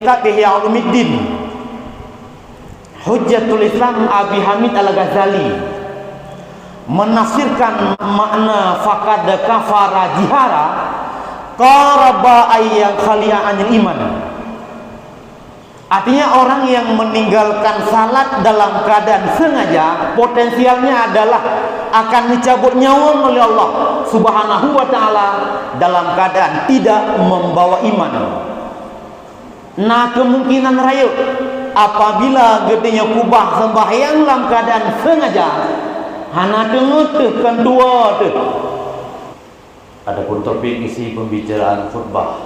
kitab Ihya Ulumuddin Hujjatul Islam Abi Hamid Al-Ghazali menafsirkan makna faqad kafara jihara qaraba ayyan khali'a anil iman. Artinya orang yang meninggalkan salat dalam keadaan sengaja, potensialnya adalah akan dicabut nyawa oleh Allah Subhanahu wa taala dalam keadaan tidak membawa iman. Nah, kemungkinan raya apabila gedenya kubah sembahyang dalam keadaan sengaja, hana tengok kan dua tu. Adapun topik isi pembicaraan khutbah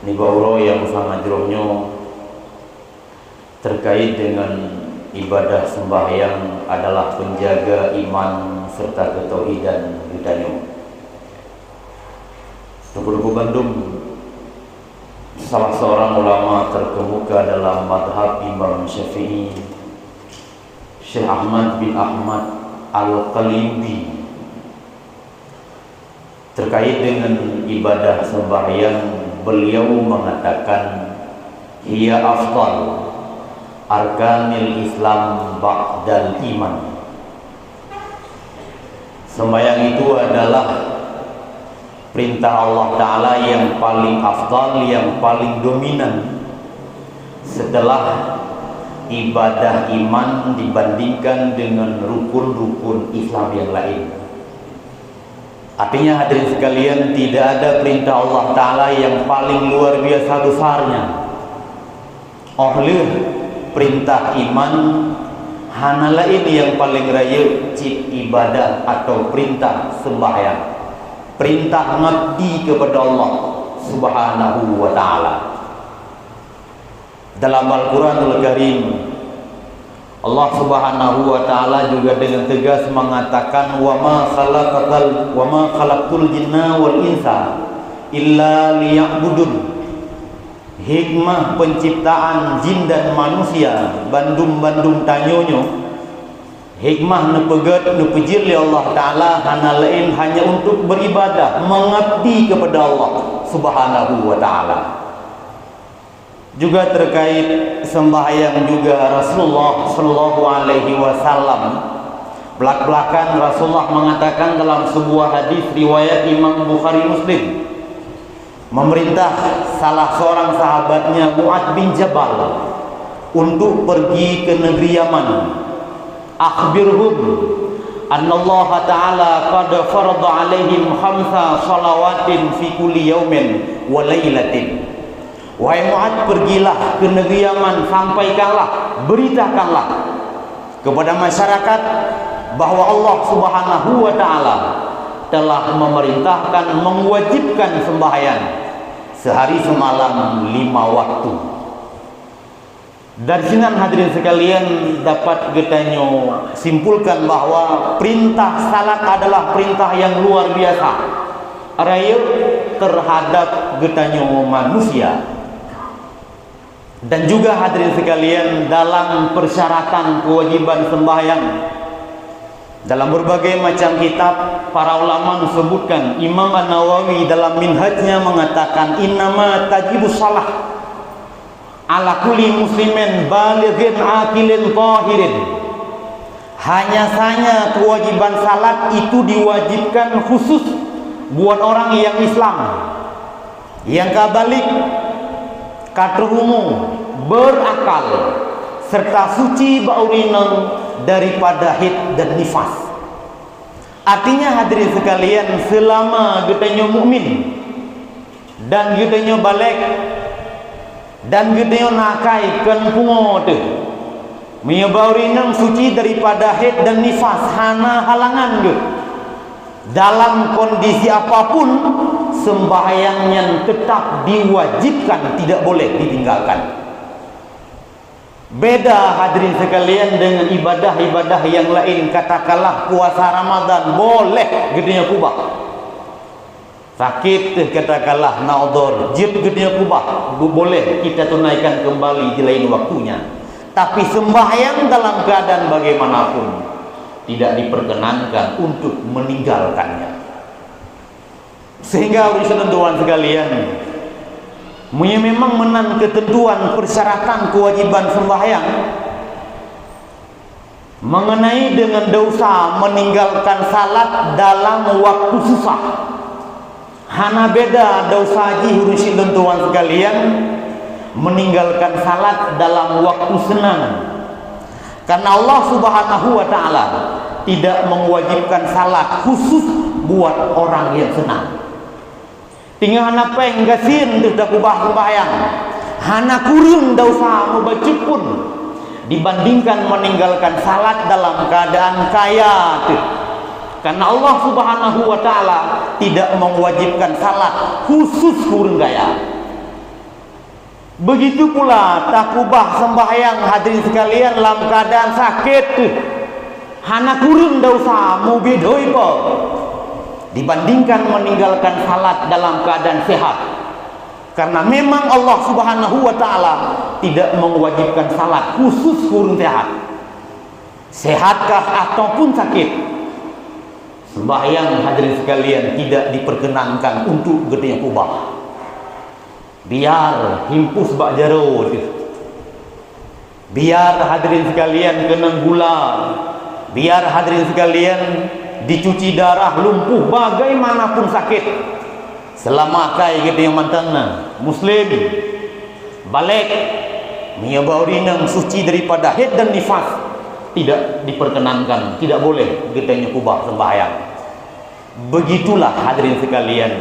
ni bauro yang sangat jerongnya terkait dengan ibadah sembahyang adalah penjaga iman serta ketauhidan ditanya. Tuku-tuku Bandung, salah seorang ulama terkemuka dalam madhab Imam Syafi'i, Syekh Ahmad bin Ahmad Al-Qalindi, terkait dengan ibadah sembahyang, beliau mengatakan hiya afdal arkanil Islam ba'dal iman. Sembahyang itu adalah perintah Allah Ta'ala yang paling afdal, yang paling dominan setelah ibadah iman dibandingkan dengan rukun-rukun Islam yang lain. Artinya hadirin sekalian, tidak ada perintah Allah Ta'ala yang paling luar biasa besarnya. Oleh perintah iman hanalah ini yang paling raya cip ibadah atau perintah sembahyang, perintah ngabdi kepada Allah Subhanahu wa taala. Dalam Al-Qur'anul Karim, Allah Subhanahu wa taala juga dengan tegas mengatakan wa ma khalaqtul jinna wal insa illa liya'budun. Hikmah penciptaan jin dan manusia bandum-bandum tanyonyo, hikmah nepegat nepejil oleh Allah Ta'ala hana lain hanya untuk beribadah, mengabdi kepada Allah Subhanahu wa Ta'ala. Juga terkait sembahyang juga Rasulullah Sallallahu Alaihi Wasallam, belak-belakan Rasulullah mengatakan dalam sebuah hadis riwayat Imam Bukhari Muslim, memerintah salah seorang sahabatnya Mu'ad bin Jabal untuk pergi ke negeri Yaman. Akhbirhum anna Allah Ta'ala qad farada alaihim khamsa salawatin fi kulli yawmin wa laylatin. Wahai Mu'ad, pergilah ke negeri Yaman, sampaikanlah, beritakanlah kepada masyarakat bahwa Allah Subhanahu wa Ta'ala telah memerintahkan, mewajibkan sembahyang sehari semalam 5 waktu. Dari sini hadirin sekalian dapat kita simpulkan bahwa perintah salat adalah perintah yang luar biasa raya terhadap kita manusia. Dan juga hadirin sekalian, dalam persyaratan kewajiban sembahyang dalam berbagai macam kitab, para ulama disebutkan, Imam An-Nawawi dalam Minhajnya mengatakan innama tajibus salah ala kulli muslimin balighin aqilin tahirin. Hanya saja kewajiban salat itu diwajibkan khusus buat orang yang Islam, yang kabalik, katruhumu, berakal, serta suci baurinang daripada haid dan nifas. Artinya hadirin sekalian, selama kita mukmin dan kita balik dan kita nakai kan pungo tu menyebaurinang suci daripada haid dan nifas, hana halangan tu. Dalam kondisi apapun sembahyangnya tetap diwajibkan, tidak boleh ditinggalkan. Beda hadirin sekalian dengan ibadah-ibadah yang lain. Katakanlah puasa Ramadan boleh gedenya kubah, sakit katakanlah naudor jid gedenya kubah boleh kita tunaikan kembali di lain waktunya. Tapi sembahyang dalam keadaan bagaimanapun tidak diperkenankan untuk meninggalkannya. Sehingga urusan tuan sekalian, memang menan ketentuan persyaratan kewajiban sembahyang mengenai dengan dosa meninggalkan salat dalam waktu susah. Hana beda dosa ji hurusin tentuan sekalian meninggalkan salat dalam waktu senang. Karena Allah Subhanahu wa taala tidak mewajibkan salat khusus buat orang yang senang. Tinggal hana peng gasin tu dak ubah sembahyang. Hana kurang dosa membaca pun dibandingkan meninggalkan salat dalam keadaan kaya tu. Karena Allah Subhanahu wa taala tidak mewajibkan salat khusus kurang kaya. Begitu pula takubah sembahyang hadirin sekalian dalam keadaan sakit tu. Hana kurang dosa mau bedoi po dibandingkan meninggalkan salat dalam keadaan sehat. Karena memang Allah Subhanahu wa taala tidak mewajibkan salat khusus kurang sehat. Sehatkah ataupun sakit, sembahyang hadirin sekalian tidak diperkenankan untuk gedenya kubah. Biar himpus bak jaro tu. Biar hadirin sekalian kena gula. Biar hadirin sekalian dicuci darah, lumpuh, bagaimanapun sakit. Selama kai kita yang mantangna muslim balik miyabaurina suci daripada haid dan nifas, tidak diperkenankan, tidak boleh gedenya kubah sembahyang. Begitulah hadirin sekalian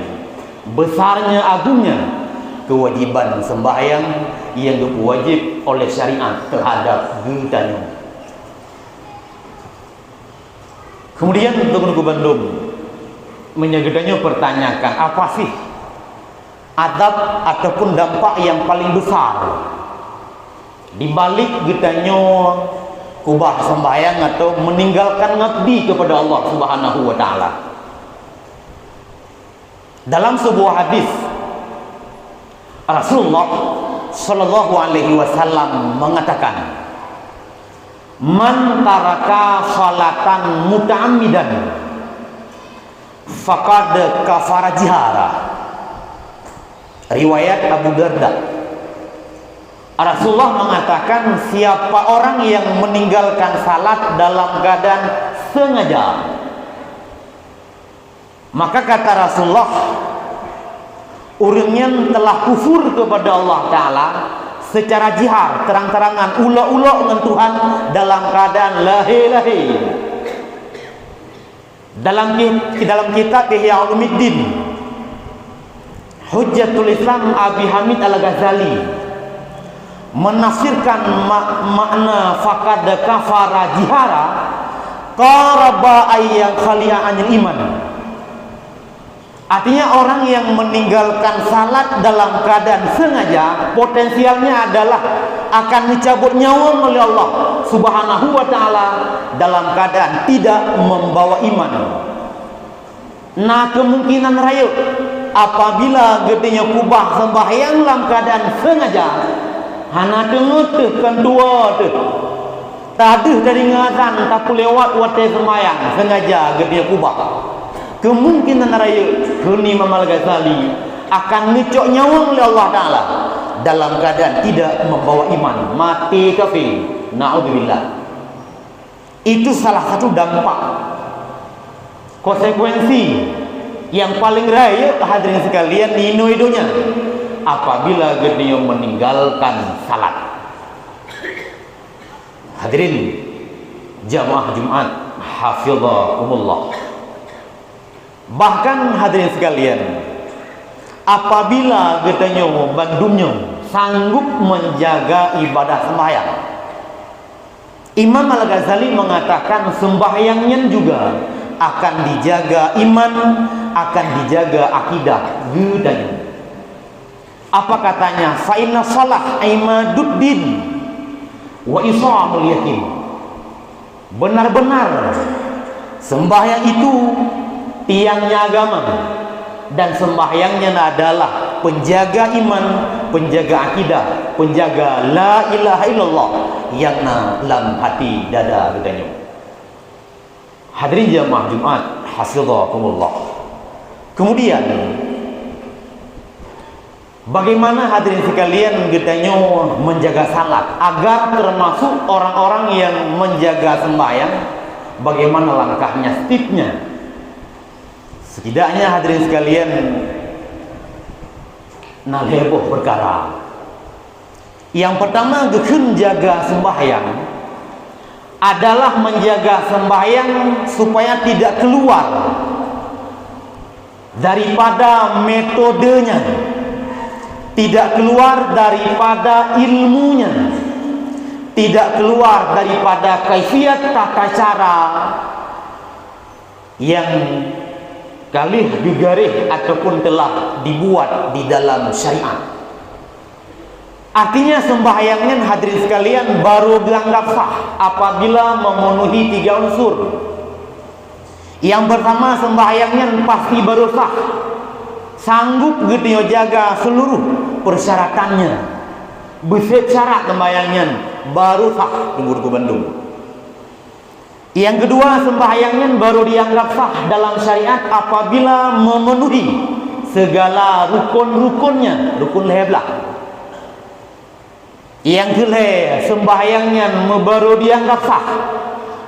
besarnya agungnya kewajiban sembahyang yang wajib oleh syariat terhadap gedanya. Kemudian untuk Bandung menyegedanya pertanyakan, apa sih adab ataupun dampak yang paling besar di balik gedanya kubah sembahyang atau meninggalkan ngabdi kepada Allah Subhanahu wa taala? Dalam sebuah hadis Rasulullah sallallahu alaihi wasallam mengatakan, "Man taraka salatan muta'ammidan faqad kafara jihara." Riwayat Abu Darda. Rasulullah mengatakan, siapa orang yang meninggalkan salat dalam keadaan sengaja, maka kata Rasulullah, orangnya telah kufur kepada Allah Ta'ala secara jihar, terang-terangan, ulak-ulak dengan Tuhan dalam keadaan lahi-lahi. Dalam kitab Ihya Ulumuddin Hujjatul Islam Abi Hamid Al-Ghazali menafsirkan makna faqad kafara jihara qaraba ayyan khali'a anil iman. Artinya orang yang meninggalkan salat dalam keadaan sengaja, potensialnya adalah akan dicabut nyawa oleh Allah Subhanahu wa taala dalam keadaan tidak membawa iman. Nah, kemungkinan raya apabila gedenya kubah sembahyang dalam keadaan sengaja, hana tengah kan dua tu. Tadi dari ngazan tapi lewat wate sembahyang sengaja gedenya kubah. Kemungkinan raya Huni Imam Al-Ghazali akan ngecok nyawa oleh Allah Ta'ala dalam keadaan tidak membawa iman, mati kafir, na'udzubillah. Itu salah satu dampak, konsekuensi yang paling raya hadirin sekalian di hidunya apabila gedenya meninggalkan salat. Hadirin jamaah Jumat hafizakumullah. Bahkan hadirin sekalian, apabila gedenya bandumnya sanggup menjaga ibadah sembahyang, Imam Al-Ghazali mengatakan sembahyangnya juga akan dijaga iman, akan dijaga akidah gedenya. Apa katanya? Fa inna shalah imaduddin wa isamul yatim. Benar-benar sembahyang itu tiangnya agama, dan sembahyangnya adalah penjaga iman, penjaga akidah, penjaga la ilaha illallah yang dalam hati dada gedenya. Hadirin jamaah Jumat hafizakumullah. Kemudian Bagaimana hadirin sekalian gedanya menjaga salat agar termasuk orang-orang yang menjaga sembahyang? Bagaimana langkahnya, tipsnya? Setidaknya hadirin sekalian nalheboh perkara. Yang pertama gekun jaga sembahyang adalah menjaga sembahyang supaya tidak keluar daripada metodenya, tidak keluar daripada ilmunya, tidak keluar daripada kaifiat tata cara yang kalih digarih ataupun telah dibuat di dalam syariat. Artinya sembahyangnya hadirin sekalian baru dianggap sah apabila memenuhi 3 unsur. Yang pertama, sembahyangnya pasti baru sah sanggup gitu jaga seluruh persyaratannya, beset syarat sembahyangnya baru sah tunggu Bandung. Yang kedua, sembahyangnya baru dianggap sah dalam syariat apabila memenuhi segala rukun-rukunnya, rukun leblah. Yang kedua, sembahyangnya baru dianggap sah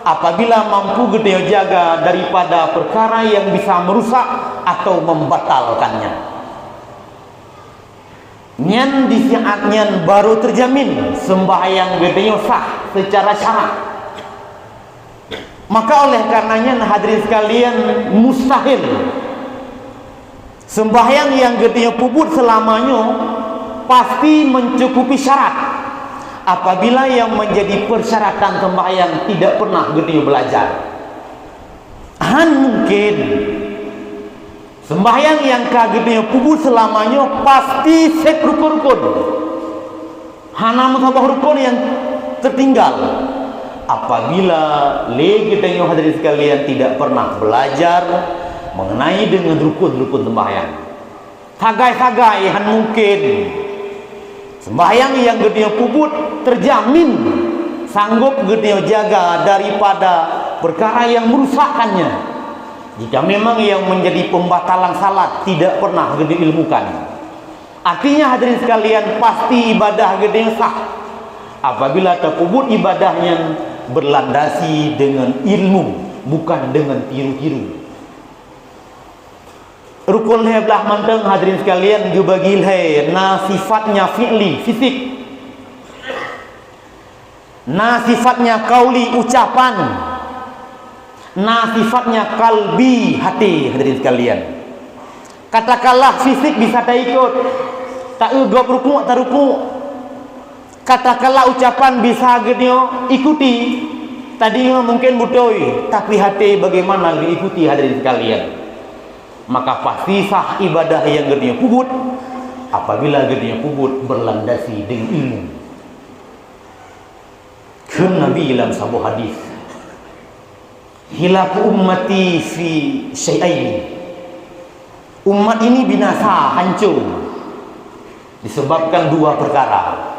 apabila mampu gede jaga daripada perkara yang bisa merusak atau membatalkannya. Nyan di saatnya baru terjamin sembahyang gede sah secara syarat. Maka oleh karenanya hadirin sekalian, mustahil sembahyang yang gede puput selamanya pasti mencukupi syarat. Apabila yang menjadi persyaratan sembahyang tidak pernah gede belajar, mungkin sembahyang yang kagede puput selamanya pasti set rukun-rukun, hana musabah rukun yang tertinggal. Apabila legedenya hadirin sekalian tidak pernah belajar mengenai dengan rukun-rukun sembahyang, sagai-sagai mungkin sembahyang yang gede puput terjamin sanggup gede jaga daripada perkara yang merusakkannya. Jika memang yang menjadi pembatalan salat tidak pernah gede ilmukan, artinya hadirin sekalian pasti ibadah gede sah apabila terpuput ibadahnya berlandasi dengan ilmu, bukan dengan tiru-tiru. Rukun heblah manteng hadirin sekalian dibagi nah sifatnya fi'li, fisik, nah sifatnya kauli, ucapan, nah sifatnya kalbi, hati. Hadirin sekalian, katakanlah fisik bisa tak ikut, tak ugap ruku, tak ruku. Katakanlah ucapan bisa genio ikuti, tadi mungkin budoi, tapi hati bagaimana diikuti hadirin sekalian. Maka pasti sah ibadah yang gedenya puput apabila gedenya puput berlandasi dengan ilmu. Kan Nabi dalam sebuah hadis, hilaku ummati fi syai'aini, umat ini binasa, hancur disebabkan 2 perkara.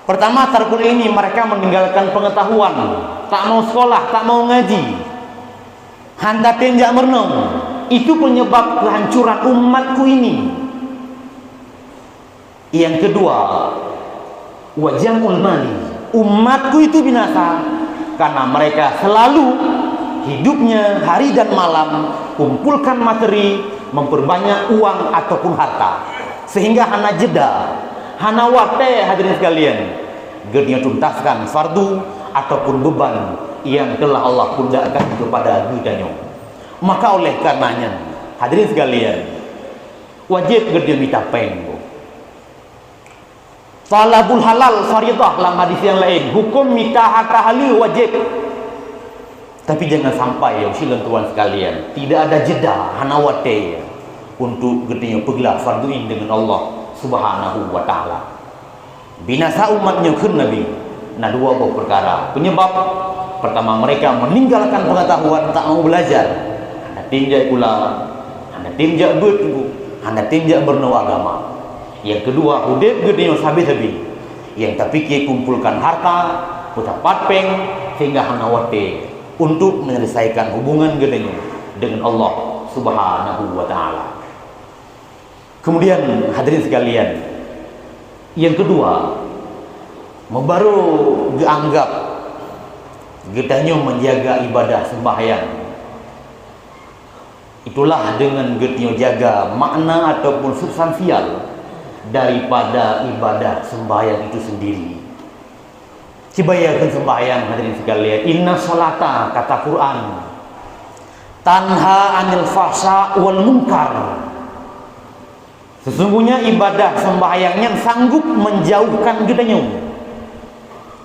Pertama, tarkul ini, mereka meninggalkan pengetahuan, tak mau sekolah, tak mau ngaji, hendak tinjak merenung. Itu penyebab kehancuran umatku ini. Yang kedua, wajamul mali, umatku itu binasa karena mereka selalu hidupnya hari dan malam kumpulkan materi, memperbanyak uang ataupun harta, sehingga hana jeda, hana waktu hadirin sekalian gedenya tuntaskan fardu ataupun beban yang telah Allah pundakkan kepada gedanya. Maka oleh karenanya hadirin sekalian, wajib gede minta peng. Talabul halal faridah dalam hadis yang lain, hukum minta harta halal wajib. Tapi jangan sampai ya tuan sekalian, tidak ada jeda hanawate untuk gedenya pegelar farduin dengan Allah Subhanahu wa taala. Binasa umatnya kun Nabi. Nah, 2 perkara penyebab. Pertama, mereka meninggalkan pengetahuan, tak mau belajar. Tinjak pula, anda tinjak bertunggu, anda tinjak bernawa agama. Yang kedua, hudib gedenya sabi-sabi, yang terpikir kumpulkan harta, putar patpeng sehingga hana wate untuk menyelesaikan hubungan gedenya dengan Allah Subhanahu wa taala. Kemudian hadirin sekalian, yang kedua, baru dianggap getanya menjaga ibadah sembahyang. Itulah dengan getnya jaga makna ataupun substansial daripada ibadah sembahyang itu sendiri. Cibayakan sembahyang hadirin sekalian, inna salata, kata Quran, tanha anil fahsya wal munkar. Sesungguhnya ibadah sembahyang yang sanggup menjauhkan getanya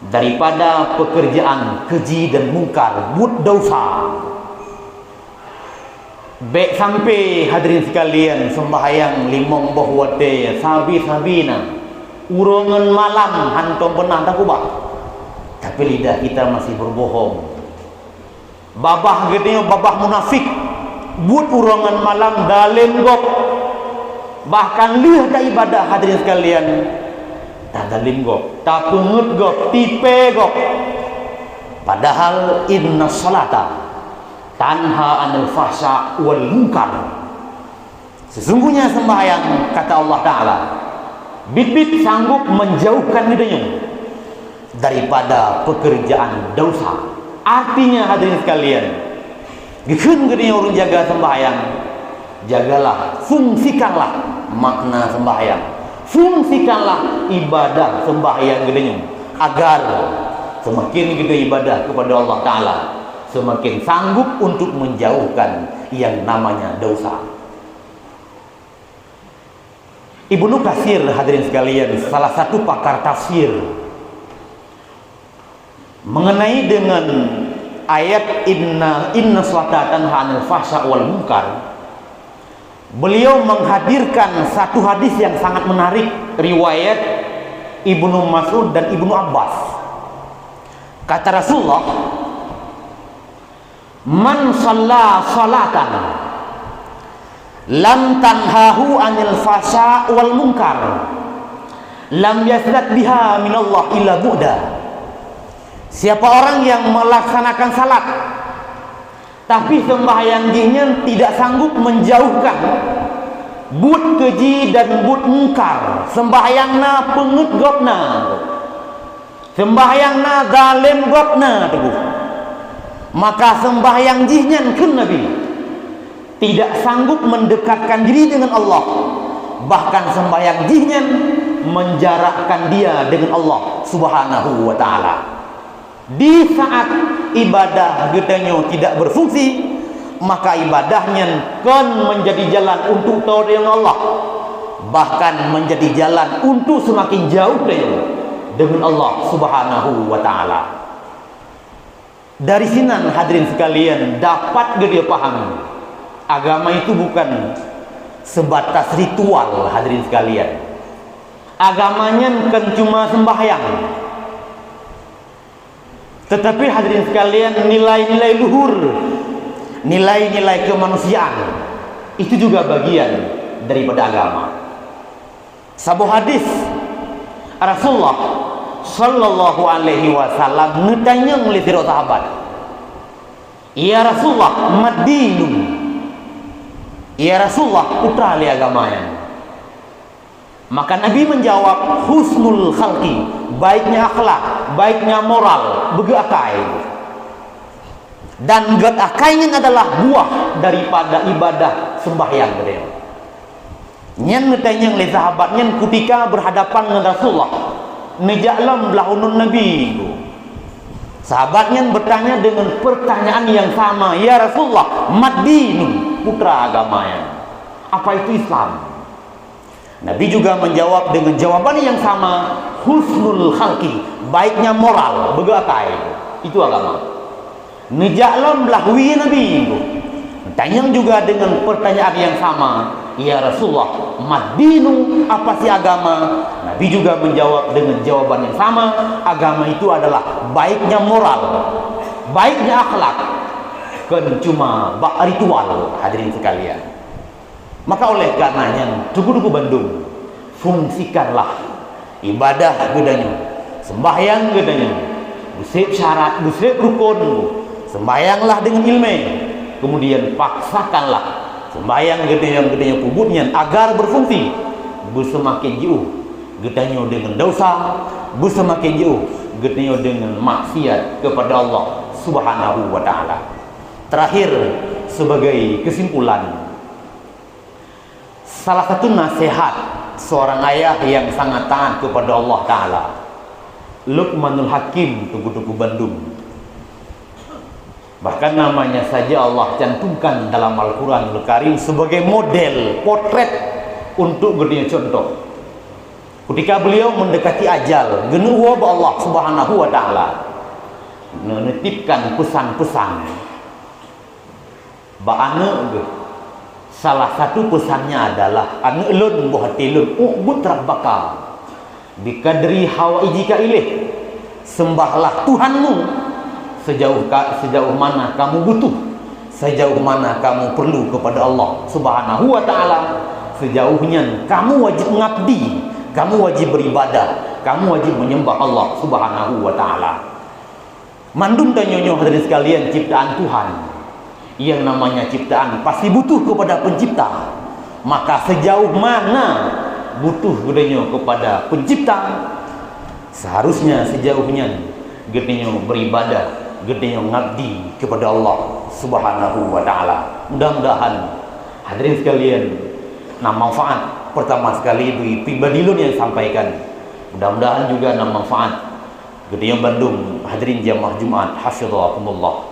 daripada pekerjaan keji dan mungkar, buat dosa. Baik sampai hadirin sekalian sembahyang limong bahwate sabina urongan malam hantom pernah tak ubah, tapi lidah kita masih berbohong. Babah getanya babah munafik, buat urongan malam dalam gok, bahkan lihat ibadah hadirin sekalian tak dalim gok, tak pengut gok, tipe gok. Padahal inna salata tanha anil fahsya wal munkar. Sesungguhnya sembahyang, kata Allah Ta'ala, bit-bit sanggup menjauhkan lidahnya daripada pekerjaan dosa. Artinya hadirin sekalian, gikun gedenya orang jaga sembahyang, jagalah, fungsikanlah makna sembahyang, fungsikanlah ibadah sembahyang gedenya, agar semakin gede ibadah kepada Allah Ta'ala, semakin sanggup untuk menjauhkan yang namanya dosa. Ibnu Katsir hadirin sekalian, salah satu pakar tafsir, mengenai dengan ayat inna salata tanha 'anil fahsya wal munkar, beliau menghadirkan satu hadis yang sangat menarik riwayat Ibnu Mas'ud dan Ibnu Abbas. Kata Rasulullah, man shalla salatan lam tanhahu 'anil fahsya wal munkar lam yaslat biha minallah illa bu'da. Siapa orang yang melaksanakan salat tapi sembahyang dihnya tidak sanggup menjauhkan but keji dan but mungkar, sembahyangna pengut gopna, sembahyangna zalim gopna teguh, maka sembahyang dihnya kan Nabi tidak sanggup mendekatkan diri dengan Allah, bahkan sembahyang dihnya menjarakkan dia dengan Allah Subhanahu wa Ta'ala. Di saat ibadah getanya tidak berfungsi, maka ibadahnya kan menjadi jalan untuk taat dengan Allah, bahkan menjadi jalan untuk semakin jauh dengan Allah Subhanahu wa Ta'ala. Dari sini hadirin sekalian dapat dia pahami, agama itu bukan sebatas ritual hadirin sekalian. Agamanya kan cuma sembahyang, tetapi hadirin sekalian nilai-nilai luhur, nilai-nilai kemanusiaan itu juga bagian daripada agama. Sebuah hadis Rasulullah sallallahu alaihi wasallam ngetanya oleh para sahabat, ya Rasulullah, madinun, ya Rasulullah, putra li agamanya. Maka Nabi menjawab, husnul khalqi, baiknya akhlak, baiknya moral, begakai. Dan begakai adalah buah daripada ibadah sembahyang beliau. Nyen ngetanya oleh sahabatnya ketika berhadapan dengan Rasulullah, nejaklam belahunun Nabi. Sahabatnya bertanya dengan pertanyaan yang sama, ya Rasulullah, madinu, putra agamanya, apa itu Islam? Nabi juga menjawab dengan jawaban yang sama, husnul khalqi, baiknya moral, begakai, itu agama. Nejaklam belahwi Nabi itu. Tanya juga dengan pertanyaan yang sama, ya Rasulullah, madinu, apa sih agama? Nabi juga menjawab dengan jawaban yang sama, agama itu adalah baiknya moral, baiknya akhlak, kan cuma ritual hadirin sekalian. Maka oleh karenanya duku-duku Bandung, fungsikanlah ibadah gedanya, sembahyang gedanya, busik syarat, busik rukun, sembahyanglah dengan ilmu, kemudian paksakanlah sembahyang gedenya kubutnya agar berfungsi bersemakin jauh gedenya dengan dosa, bersemakin jauh gedenya dengan maksiat kepada Allah Subhanahu wa taala. Terakhir, sebagai kesimpulan, salah satu nasihat seorang ayah yang sangat taat kepada Allah taala, Luqmanul Hakim, Tugu-Tugu Bandung. Bahkan namanya saja Allah cantumkan dalam Al-Quranul Karim sebagai model, potret untuk gedenya contoh. Ketika beliau mendekati ajal, genuwa Allah Subhanahu wa taala menitipkan pesan-pesan. Ba'ana salah satu pesannya adalah an'lun buhatilun u'bud rabbaka bikadri hawaijika ilaih. Sembahlah Tuhanmu sejauh mana kamu butuh, sejauh mana kamu perlu kepada Allah Subhanahu wa taala. Sejauhnya kamu wajib mengabdi, kamu wajib beribadah, kamu wajib menyembah Allah Subhanahu wa taala. Mandum dan nyonyoh hadirin sekalian, ciptaan Tuhan yang namanya ciptaan pasti butuh kepada pencipta. Maka sejauh mana butuh gedenya kepada pencipta, seharusnya sejauhnya gedenya beribadah, gedenya ngabdi kepada Allah Subhanahu wa taala. Mudah-mudahan hadirin sekalian, manfaat pertama sekali bagi pribadi yang sampaikan. Mudah-mudahan juga manfaat gedenya Bandung hadirin jamaah Jumat hafizhakumullah.